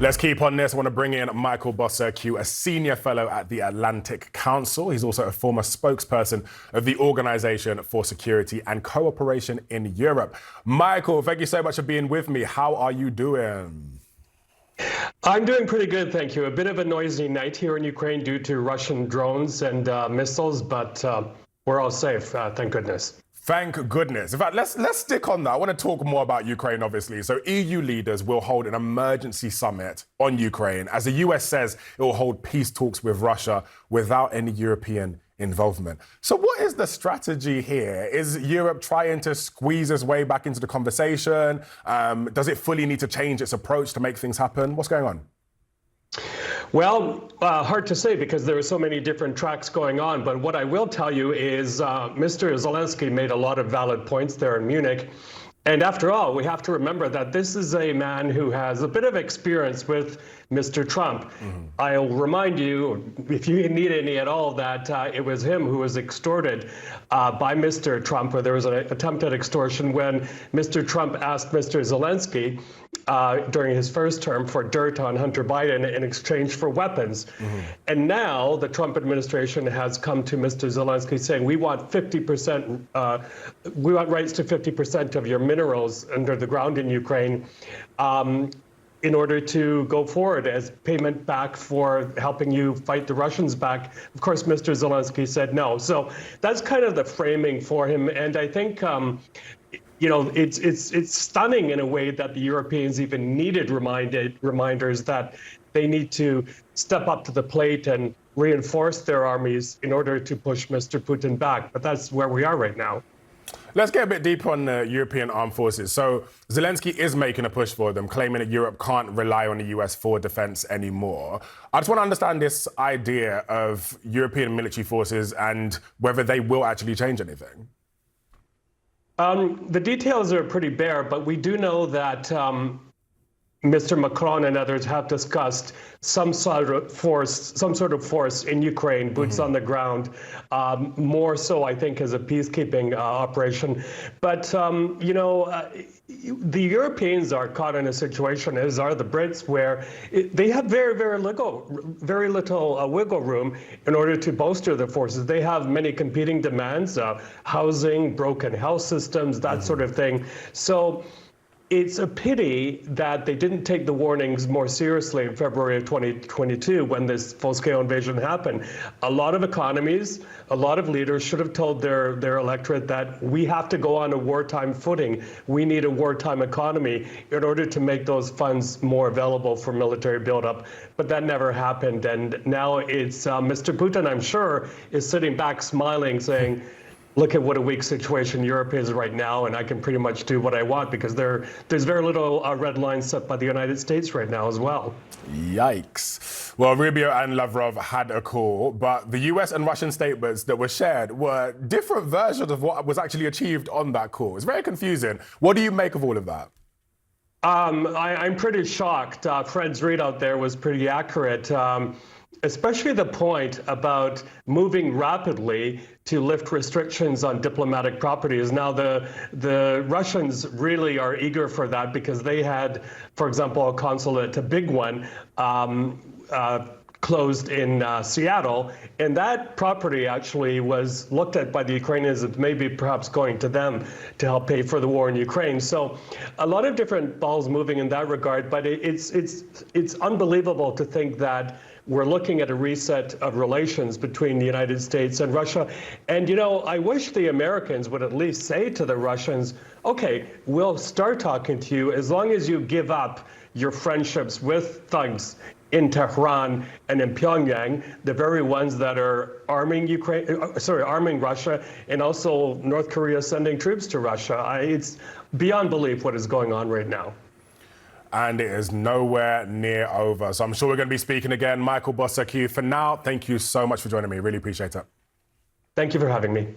Let's keep on this. I want to bring in Michael Bociurkiw, a senior fellow at the Atlantic Council. He's also a former spokesperson of the Organization for Security and Cooperation in Europe. Michael, thank you so much for being with me. How are you doing? I'm doing pretty good, thank you. A bit of a noisy night here in Ukraine due to Russian drones and missiles, but we're all safe, thank goodness. Thank goodness. In fact, let's stick on that. I want to talk more about Ukraine, obviously. So EU leaders will hold an emergency summit on Ukraine as the US says it will hold peace talks with Russia without any European involvement. So what is the strategy here? Is Europe trying to squeeze its way back into the conversation? Does it fully need to change its approach to make things happen? What's going on? Well, hard to say because there are so many different tracks going on. But what I will tell you is Mr. Zelensky made a lot of valid points there in Munich. And after all, we have to remember that this is a man who has a bit of experience with Mr. Trump. Mm-hmm. I'll remind you, if you need any at all, that it was him who was extorted by Mr. Trump, where there was an attempt at extortion when Mr. Trump asked Mr. Zelensky during his first term for dirt on Hunter Biden in exchange for weapons. Mm-hmm. And now the Trump administration has come to Mr. Zelensky saying, we want 50%, we want rights to 50% of your minerals under the ground in Ukraine in order to go forward as payment back for helping you fight the Russians back. Of course, Mr. Zelensky said no. So that's kind of the framing for him. And I think it's stunning in a way that the Europeans even needed reminders that they need to step up to the plate and reinforce their armies in order to push Mr. Putin back. But that's where we are right now. Let's get a bit deeper on the European armed forces. So Zelensky is making a push for them, claiming that Europe can't rely on the US for defense anymore. I just want to understand this idea of European military forces and whether they will actually change anything. The details are pretty bare, but we do know that Mr. Macron and others have discussed some sort of force in Ukraine, boots on the ground, more so, I think, as a peacekeeping operation. But, the Europeans are caught in a situation, as are the Brits, where they have very little wiggle room in order to bolster their forces. They have many competing demands, housing, broken health systems, that sort of thing. So it's a pity that they didn't take the warnings more seriously in February of 2022 when this full-scale invasion happened. A lot of economies, a lot of leaders should have told their electorate that we have to go on a wartime footing. We need a wartime economy in order to make those funds more available for military buildup. But that never happened. And now it's Mr. Putin, I'm sure, is sitting back smiling, saying, look at what a weak situation Europe is right now, and I can pretty much do what I want because there's very little red lines set by the United States right now as well. Yikes. Well, Rubio and Lavrov had a call, but the US and Russian statements that were shared were different versions of what was actually achieved on that call. It's very confusing. What do you make of all of that? I'm pretty shocked. Fred's readout there was pretty accurate. Especially the point about moving rapidly to lift restrictions on diplomatic properties. Now, the Russians really are eager for that because they had, for example, a consulate, a big one, closed in Seattle, and that property actually was looked at by the Ukrainians as maybe perhaps going to them to help pay for the war in Ukraine. So a lot of different balls moving in that regard, but it's unbelievable to think that we're looking at a reset of relations between the United States and Russia. And, I wish the Americans would at least say to the Russians, okay, we'll start talking to you as long as you give up your friendships with thugs in Tehran and in Pyongyang, the very ones that are arming Russia, and also North Korea sending troops to Russia. It's beyond belief what is going on right now. And it is nowhere near over. So I'm sure we're going to be speaking again. Michael Bociurkiw, for now, thank you so much for joining me. Really appreciate it. Thank you for having me.